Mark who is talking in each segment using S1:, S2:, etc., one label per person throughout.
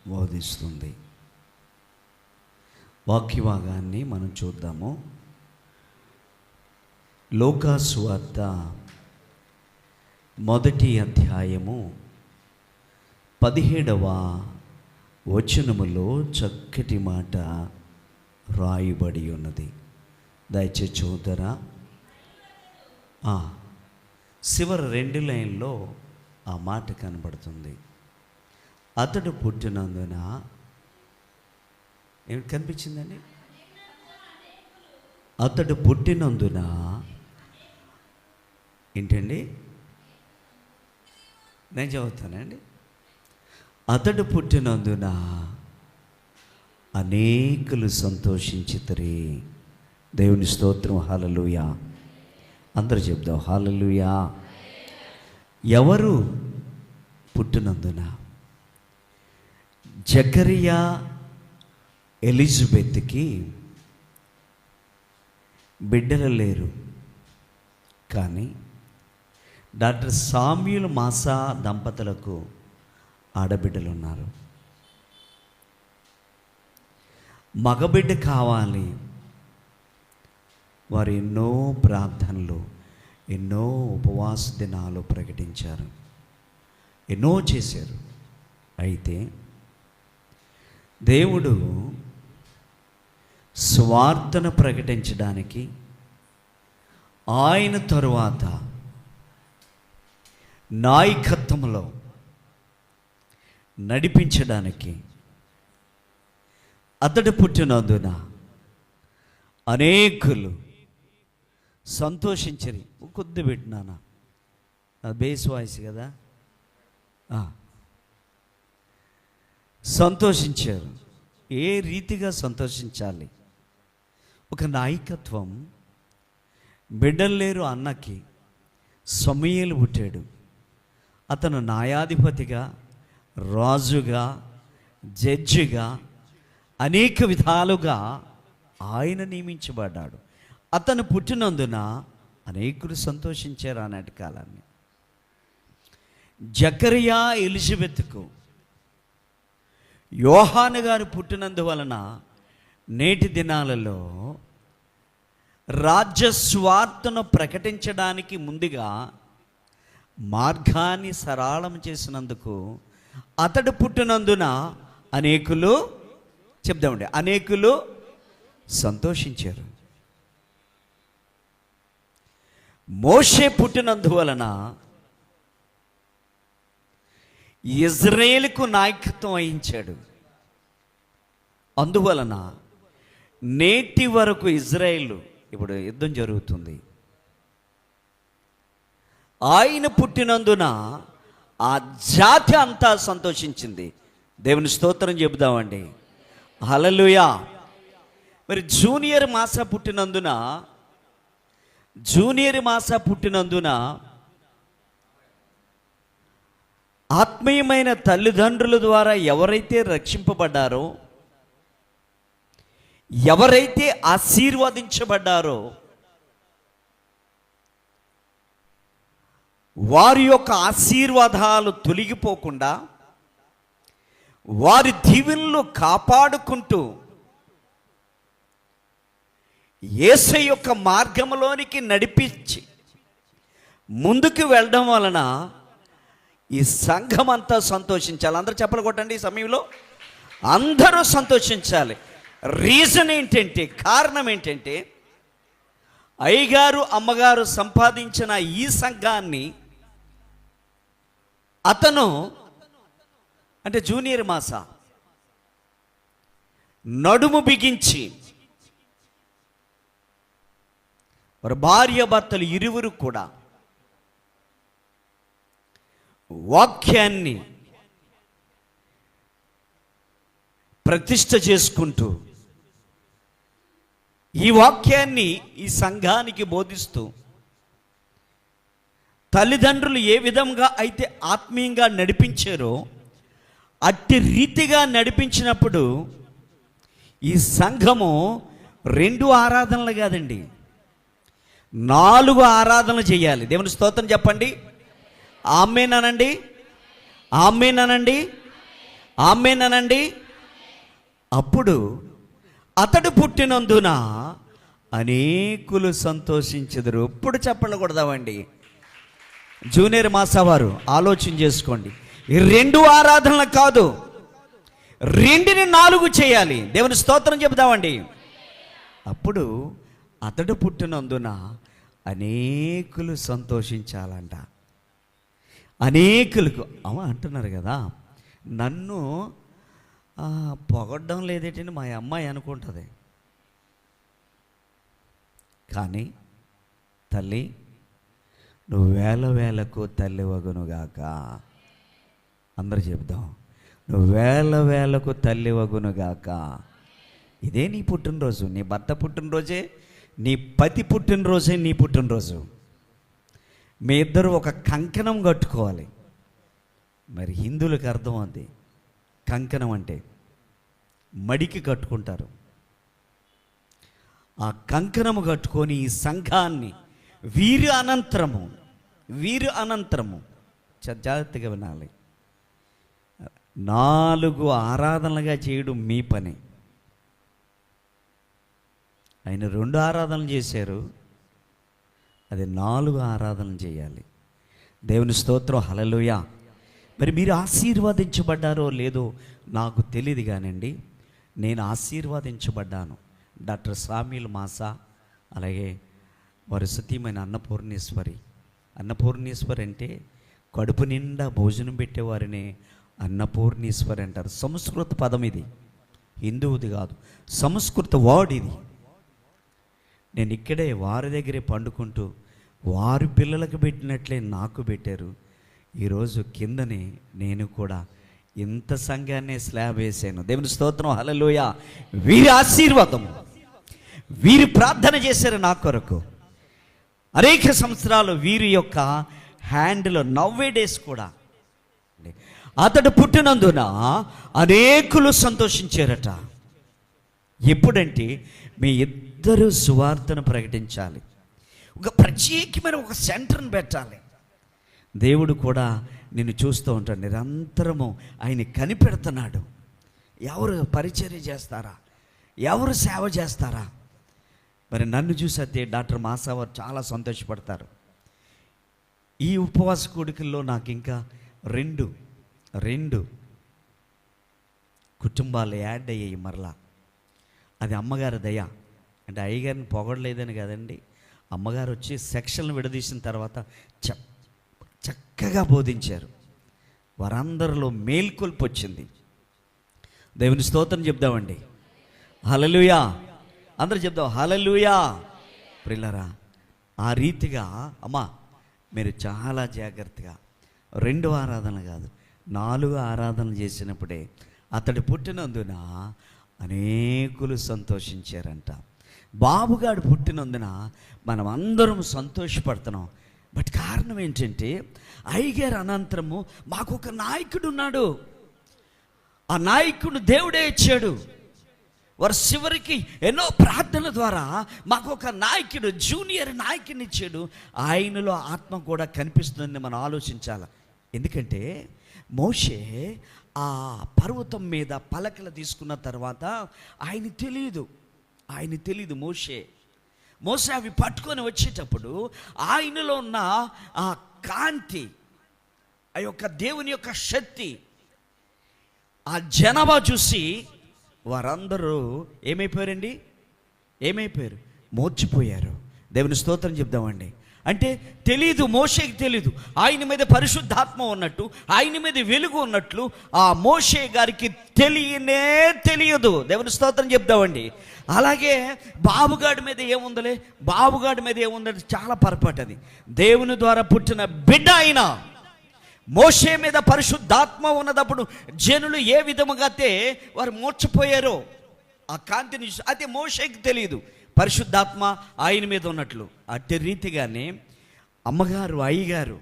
S1: బోధిస్తుంది. వాక్యభాగాన్ని మనం చూద్దాము. లూకా సువార్త 1వ అధ్యాయము 17వ వచనములో చక్కటి మాట రాయబడి ఉన్నది. దయచేసి చూద్దారా. చివరి 2 లైన్లో ఆ మాట కనబడుతుంది. అతడు పుట్టినందున ఏమిటి కనిపించిందండి? అతడు పుట్టినందున ఏంటండి? నేను చదువుతానండి. అతడు పుట్టినందున అనేకులు సంతోషించితిరి. దేవుని స్తోత్రం. హల్లెలూయా. అందరూ చెప్దాం హల్లెలూయా. ఎవరు పుట్టినందున? జకరియా ఎలిజబెత్కి బిడ్డలు లేరు, కానీ డాక్టర్ సామ్యూల్ మాసా దంపతులకు ఆడబిడ్డలు ఉన్నారు. మగబిడ్డ కావాలి. వారు ఎన్నో ప్రార్థనలు, ఎన్నో ఉపవాస దినాలు ప్రకటించారు, ఎన్నో చేశారు. అయితే దేవుడు స్వార్థను ప్రకటించడానికి, ఆయన తరువాత నాయకత్వంలో నడిపించడానికి అతడు పుట్టినందున అనేకులు సంతోషించరి. కొద్ది పెట్టినానా, అది బేస్ వాయిస్ కదా. సంతోషించారు. ఏ రీతిగా సంతోషించాలి? ఒక నాయకత్వం. బిడ్డలు లేరు అన్నకి. సమూయేలు పుట్టాడు. అతను న్యాయాధిపతిగా, రాజుగా, జడ్జిగా అనేక విధాలుగా ఆయన నియమించబడ్డాడు. అతను పుట్టినందున అనేకులు సంతోషించారు ఆనాటి కాలాన్ని. జకరియా ఎలిజబెత్కు యోహాను గారు పుట్టినందువలన నేటి దినాలలో రాజ్య స్వార్థను ప్రకటించడానికి ముందుగా మార్గాన్ని సరళం చేసినందుకు అతడు పుట్టినందున అనేకులు, చెప్దామండి, అనేకులు సంతోషించారు. మోషే పుట్టినందువలన ఇజ్రాయేలుకు నాయకత్వం వహించాడు. అందువలన నేటి వరకు ఇజ్రాయేలు, ఇప్పుడు యుద్ధం జరుగుతుంది, ఆయన పుట్టినందున ఆ జాతి అంతా సంతోషించింది. దేవుని స్తోత్రం చెబుదామండి. హల్లెలూయా. మరి జూనియర్ మాసా పుట్టినందున ఆత్మీయమైన తల్లిదండ్రుల ద్వారా ఎవరైతే రక్షింపబడ్డారో, ఎవరైతే ఆశీర్వదించబడ్డారో, వారి యొక్క ఆశీర్వాదాలు తొలగిపోకుండా వారి దీవెనలు కాపాడుకుంటూ యేసయ్య యొక్క మార్గంలోనికి నడిపించి ముందుకు వెళ్ళడం వలన ఈ సంఘం అంతా సంతోషించాలి. అందరూ చెప్పలు కొట్టండి. ఈ సమయంలో అందరూ సంతోషించాలి. రీజన్ ఏంటంటే, కారణం ఏంటంటే, అయ్యగారు అమ్మగారు సంపాదించిన ఈ సంఘాన్ని అతను, అంటే జూనియర్ మాసా, నడుము బిగించి వారి భార్య భర్తలు ఇరువురు కూడా వాక్యాన్ని ప్రతిష్ఠ చేసుకుంటూ ఈ వాక్యాన్ని ఈ సంఘానికి బోధిస్తూ తల్లిదండ్రులు ఏ విధంగా అయితే ఆత్మీయంగా నడిపించారో అట్టి రీతిగా నడిపించినప్పుడు ఈ సంఘము 2 ఆరాధనలు కాదండి, 4 ఆరాధనలు చేయాలి. దేవుని స్తోత్రం చెప్పండి. ఆమేన్ అనండి. ఆమేన్ అనండి. ఆమేనండి. అప్పుడు అతడు పుట్టినందున అనేకులు సంతోషించెదరు. ఇప్పుడు చెప్పలు కొడదామండి. జూనియర్ మాసవారు ఆలోచన చేసుకోండి. ఈ 2 ఆరాధనలు కాదు, 2ని 4 చేయాలి. దేవుని స్తోత్రం చెబుదామండి. అప్పుడు అతడు పుట్టినందున అనేకులు సంతోషించాలంట. అనేకులకు అంటున్నారు కదా, నన్ను పొగడ్డం లేదేటని మా అమ్మాయి అనుకుంటుంది. కానీ తల్లి, నువ్వు వేలకు తల్లి వగునుగాక. అందరు చెప్దాం, నువ్వు వేలకు తల్లి వగునుగాక. ఇదే నీ పుట్టినరోజు, నీ భర్త పుట్టినరోజే, నీ పతి పుట్టినరోజే నీ పుట్టినరోజు. మీ ఇద్దరు ఒక కంకణం కట్టుకోవాలి. మరి హిందువులకు అర్థం అది. కంకణం అంటే మడికి కట్టుకుంటారు. ఆ కంకణము కట్టుకొని ఈ సంఘాన్ని వీరి అనంతరము జాగ్రత్తగా వినాలి. 4 ఆరాధనలుగా చేయడం మీ పని. ఆయన 2 ఆరాధనలు చేశారు, అది 4 ఆరాధనలు చేయాలి. దేవుని స్తోత్రం, హల్లెలూయా. మరి మీరు ఆశీర్వదించబడ్డారో లేదో నాకు తెలియదు కానండి, నేను ఆశీర్వదించబడ్డాను. డాక్టర్ సామ్యూల్ మాసా, అలాగే వారి సతీమైన అన్నపూర్ణేశ్వరి అంటే కడుపు నిండా భోజనం పెట్టేవారిని అన్నపూర్ణేశ్వరి అంటారు. సంస్కృత పదం ఇది, హిందువుది కాదు, సంస్కృత వర్డ్ ఇది. నేను ఇక్కడే వారి దగ్గరే పండుకుంటూ వారి పిల్లలకు పెట్టినట్లే నాకు పెట్టారు. ఈరోజు కిందనే నేను కూడా ఇంత సంఘాన్నే స్లాబ్ వేసాను. దేవుని స్తోత్రం, హల్లెలూయా. వీరి ఆశీర్వాదం, వీరి ప్రార్థన చేశారు నా కొరకు. అనేక సంవత్సరాలు వీరి యొక్క హ్యాండ్లో నవ్వే డేస్ కూడా. అతడు పుట్టినందున అనేకులు సంతోషించారట. ఎప్పుడంటే మీ ఇద్దరు సువార్తను ప్రకటించాలి. ఒక ప్రత్యేకమైన ఒక సెంటర్ని పెట్టాలి. దేవుడు కూడా నిన్ను చూస్తూ ఉంటాడు. నిరంతరము ఆయన కనిపెడుతున్నాడు. ఎవరు పరిచర్య చేస్తారా, ఎవరు సేవ చేస్తారా. మరి నన్ను చూసైతే డాక్టర్ మాసావారు చాలా సంతోషపడతారు. ఈ ఉపవాస కూడికల్లో నాకు ఇంకా రెండు కుటుంబాలు యాడ్ అయ్యాయి మరలా. అది అమ్మగారి దయ. అంటే అయ్యగారిని పొగడలేదని కదండి, అమ్మగారు వచ్చి సెక్షన్లు విడదీసిన తర్వాత చక్కగా బోధించారు. వారందరిలో మేల్కొల్పు వచ్చింది. దేవుని స్తోత్రం చెప్దామండి, హల్లెలూయా. అందరూ చెప్దాం, హల్లెలూయా. ప్రియులారా, ఆ రీతిగా అమ్మా మీరు చాలా జాగ్రత్తగా 2 ఆరాధనలు కాదు 4 ఆరాధనలు చేసినప్పుడే అతడు పుట్టినందున అనేకులు సంతోషించారంట. బాబుగాడు పుట్టినందున మనం అందరం సంతోషపడుతున్నాం. బట్ కారణం ఏంటంటే అయ్యగారు అనంతరము మాకు ఒక నాయకుడు ఉన్నాడు. ఆ నాయకుడు దేవుడే ఇచ్చాడు. వారు చివరికి ఎన్నో ప్రార్థనల ద్వారా మాకు ఒక నాయకుడు, జూనియర్ నాయకుడిని ఇచ్చాడు. ఆయనలో ఆత్మ కూడా కనిపిస్తుందని మనం ఆలోచించాలి. ఎందుకంటే మోషే ఆ పర్వతం మీద పలకలు తీసుకున్న తర్వాత ఆయన తెలియదు మోషే అవి పట్టుకొని వచ్చేటప్పుడు ఆయనలో ఉన్న ఆ కాంతి, ఆ యొక్క దేవుని యొక్క శక్తి, ఆ జనాభా చూసి వారందరూ ఏమైపోయారు? మోర్చిపోయారు. దేవుని స్తోత్రం చెప్దామండి. అంటే తెలీదు, మోషేకి తెలీదు ఆయన మీద పరిశుద్ధాత్మ ఉన్నట్టు, ఆయన మీద వెలుగు ఉన్నట్లు ఆ మోషే గారికి తెలియదు. దేవుని స్తోత్రం చెప్దామండి. అలాగే బాబుగాడి మీద ఏముందంటే చాలా పొరపాటు. అది దేవుని ద్వారా పుట్టిన బిడ్డ అయిన మోషే మీద పరిశుద్ధాత్మ ఉన్నదప్పుడు జనులు ఏ విధముగా అయితే వారు మోర్చిపోయారో ఆ కాంతిని. అయితే మోషేకి తెలియదు పరిశుద్ధాత్మ ఆయన మీద ఉన్నట్లు. అట్టి రీతిగానే అమ్మగారు, అయ్యగారు,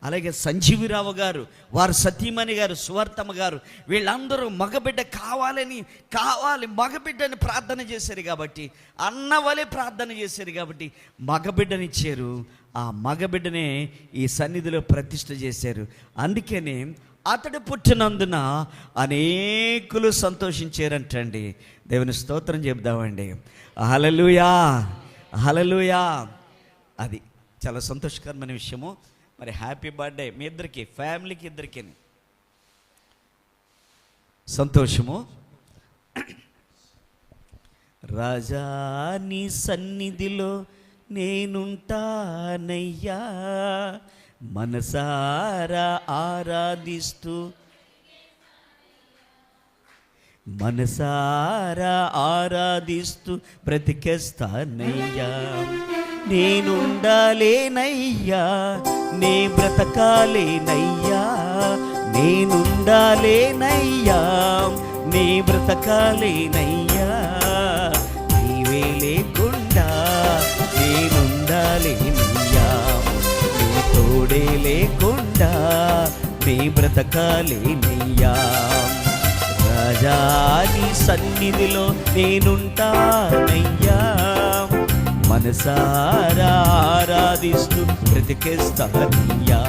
S1: అలాగే సంజీవిరావు గారు, వారు సతీమణి గారు, సువర్తమ్మ గారు, వీళ్ళందరూ మగబిడ్డ కావాలి మగబిడ్డని ప్రార్థన చేశారు కాబట్టి, అన్నవలే ప్రార్థన చేశారు కాబట్టి మగబిడ్డనిచ్చారు. ఆ మగబిడ్డనే ఈ సన్నిధిలో ప్రతిష్ఠ చేశారు. అందుకనే అతడు పుట్టినందున అనేకులు సంతోషించారంటండి. దేవుని స్తోత్రం చెప్దామండి. హల్లెలూయా, హల్లెలూయా. అది చాలా సంతోషకరమైన విషయము. మరి హ్యాపీ బర్త్డే మీ ఇద్దరికి, ఫ్యామిలీకి ఇద్దరికి సంతోషము. రాజా నీ సన్నిధిలో నేనుంటానయ్యా, మనసారా ఆరాధిస్తూ, మనసారా ఆరాధిస్తూ బ్రతికేస్తానయ్యా. నేనుండాలేనయ్యా, నే బ్రతకాలేనయ్యా, నేనుండాలేనయ్యా, నే బ్రతకాలేనయ్యా. నీవే లేకుండా నేనుండాలేనయ్యా, నీ తోడే లేకుండా నే బ్రతకాలేనయ్యా. రాజా నీ సన్నిధిలో నేనుంటానయ్యా, మనసారా ఆరాధిస్తూ బ్రతికేస్తానయ్యా,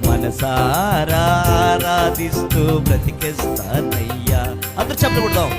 S1: మనసారా ఆరాధిస్తూ బ్రతికేస్తానయ్యా. అందరూ చెప్పకూడదాం.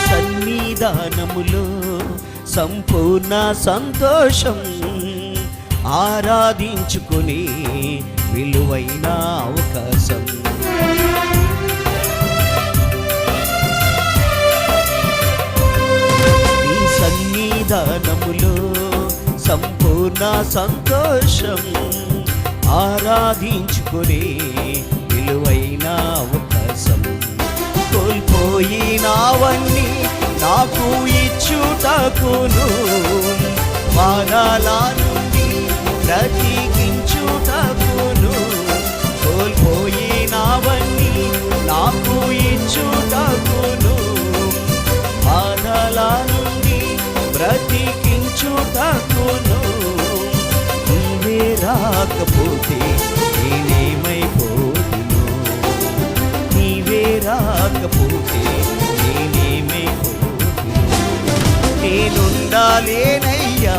S1: సన్నిధానములో సంపూర్ణ సంతోషం, ఆరాధించుకుని విలువైన అవకాశం. ఈ సన్నిధానములో సంపూర్ణ సంతోషం, ఆరాధించుకుని విలువైన అవకాశం. కోల్పోయినవన్నీ నాకు ఇచ్చుటకును, వారాల నుండి బ్రతికించుటకును. కోల్పోయినవన్నీ నాకు ఇచ్చుటకును, వారాల నుండి బ్రతికించుటకును. నీవే రాకపోతే నేనేమైపోతును, నీవే రాకపోతే నేనేమైపోతును. నేనుండాలేనయ్యా,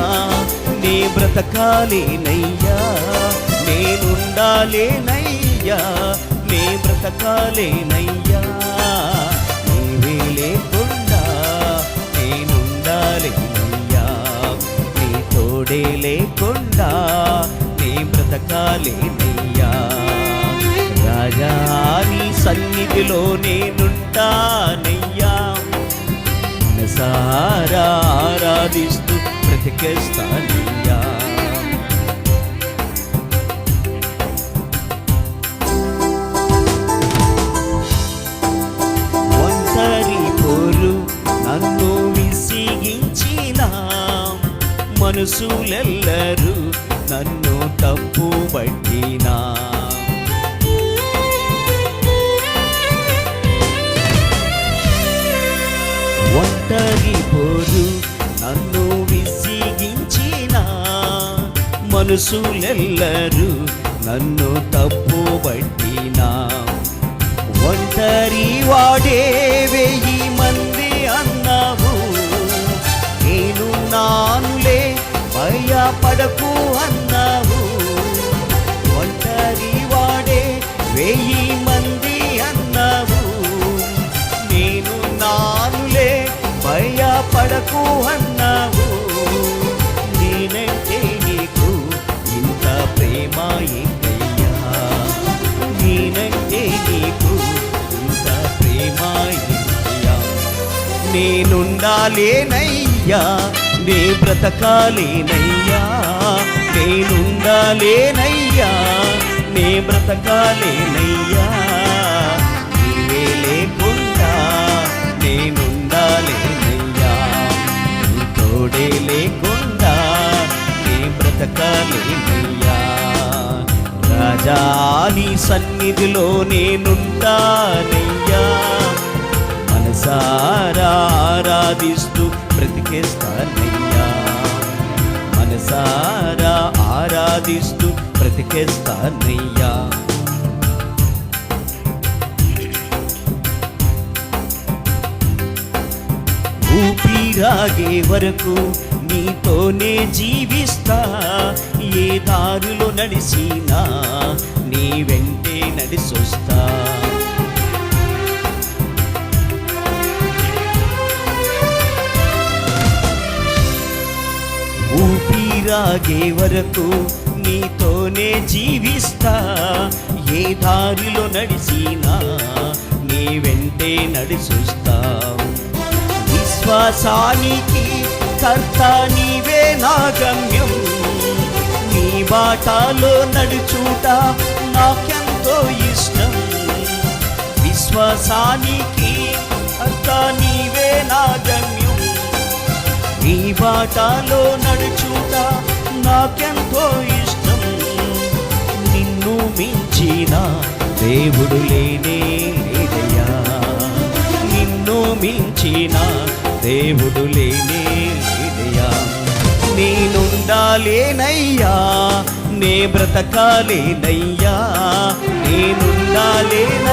S1: నే బ్రతకాలేనయ్యా, నేనుండాలేనయ్యా, నే బ్రతకాలేనయ్యా. నీవే లేకుండా నేనుండాలేనయ్యా, నీ తోడే లేకుండా నే బ్రతకాలేనయ్యా. రాజా నీ సన్నిధిలో నేనుంటానయ్యా, మనసారా ఆరాధిస్తూ బ్రతికేస్తానయ్యా. ఒంటరి పోరు నన్ను విసిగించిన మనుషులెల్లరూ నన్ను తప్పు పట్టినా, ఒంటరి పోరు నన్ను విసిగించిన మనుషులెల్లరూ నన్ను తప్పు పట్టినా. ఒంటరి వాడే 1000 మంది అన్నావు, నేను నానులే భయపడకు అన్నావు. ఒంటరి వాడే 1000 మంది అన్నావు, నేను నానులే భయపడకు అన్నావు. నేనంటే నీకు ఇంత ప్రేమ ఏంటయ్యా, నేనంటే నీకు ఇంత ప్రేమ ఏంటయ్యా. నేనుండాలేనయ్యా, నే బ్రతకాలేనయ్యా, నేనుండాలేనయ్యా, నే బ్రతకాలేనయ్యా. నీవే లేకుండా నేనుండాలేనయ్యా, నీ తోడే లేకుండా నే బ్రతకాలేనయ్యా. రాజా నీ సన్నిధిలో నేనుంటానయ్యా, మనసారా ఆరాధిస్తూ బ్రతికేస్తానయ్యా, మనసారా ఆరాధిస్తూ బ్రతికేస్తానయ్యా. ఊపిరాగే వరకు నీతోనే జీవిస్తా, ఏ దారిలో నడిచినా నీ వెంటే నడిసొస్తా. ఊపిరాగే వరకు నీతోనే జీవిస్తా, ఏ దారిలో నడిచినా నీ వెంటే నడిసొస్తా. విశ్వాసానికి కర్త నీవే నా గమ్యం, నీ బాటలో నడుచుట నాకెంతో ఇష్టం. విశ్వాసానికి కర్త నీవే నా గమ్యం, నీ బాటలో నడుచుట నాకెంతో ఇష్టం. నిన్ను మించిన దేవుడు లేనే లేదయ్యా, నిన్ను మించిన దేవుడు లేనే లేదయ్యా. నేనుండాలేనయ్యా, నే బ్రతకాలేనయ్యా, నేనుండాలేనయ్యా,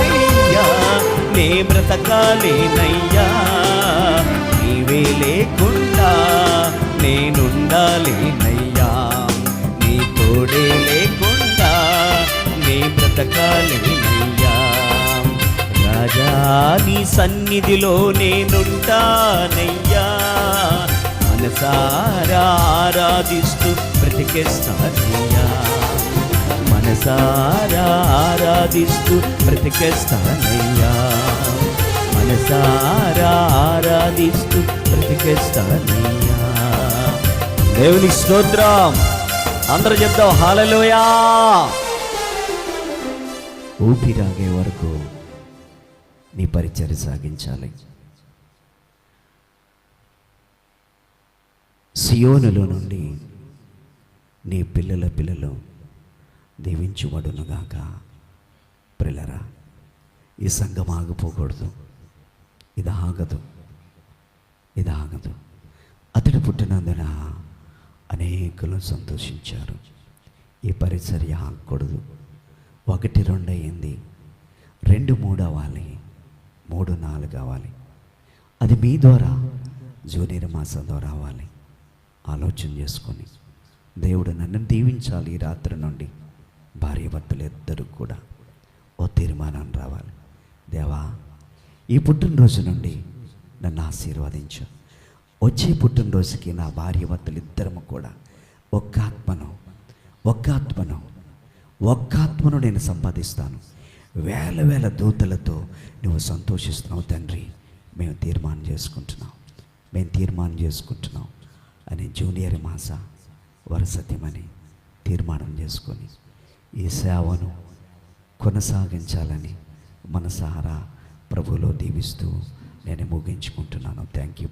S1: నే బ్రతకాలేనయ్యా. నీవే లేకుండా నేనుండాలేనయ్యా, నీ తోడే లేకుండా నే బ్రతకాలేనయ్యా. రాజా నీ సన్నిధిలో నేనుంటానయ్యా, మనసారా ఆరాధిస్తూ బ్రతికేస్తానయ్యా, మనసారా ఆరాధిస్తూ బ్రతికేస్తానయ్యా, మనసారా ఆరాధిస్తూ బ్రతికేస్తానయ్యా. దేవుని స్తోత్రం. అందరూ చెప్తాం హల్లెలూయా. ఊపిరాగే వరకు నీ పరిచర్య సాగించాలి. సియోనులో నుండి నీ పిల్లలు దీవించుబడునుగాక. ప్రియులారా, ఈ సంఘం ఆగిపోకూడదు, ఇది ఆగదు, ఇది ఆగదు. అతడు పుట్టినందున అనేకులు సంతోషించారు. ఈ పరిచర్య ఆగకూడదు. 1-2 అయింది, 2-3 అవ్వాలి, 3-4 అవ్వాలి. అది మీ ద్వారా జూనియర్ మాసం ద్వారా అవ్వాలి. ఆలోచన చేసుకొని దేవుడు నన్ను దీవించాలి. ఈ రాత్రి నుండి భార్యాభర్తలు ఇద్దరు కూడా ఓ తీర్మానం రావాలి. దేవా, ఈ పుట్టినరోజు నుండి నన్ను ఆశీర్వదించు. వచ్చే పుట్టినరోజుకి నా భార్యాభర్తలు ఇద్దరము కూడా ఒక్క ఆత్మను నేను సంపాదిస్తాను. వేల దూతలతో నువ్వు సంతోషిస్తున్నావు తండ్రి. మేము తీర్మానం చేసుకుంటున్నాం అని జూనియర్ మాస వరసత్యమని తీర్మానం చేసుకొని ఈ సేవను కొనసాగించాలని మనసారా ప్రభువులో దీవిస్తూ నేను ముగించుకుంటున్నాను. Thank you.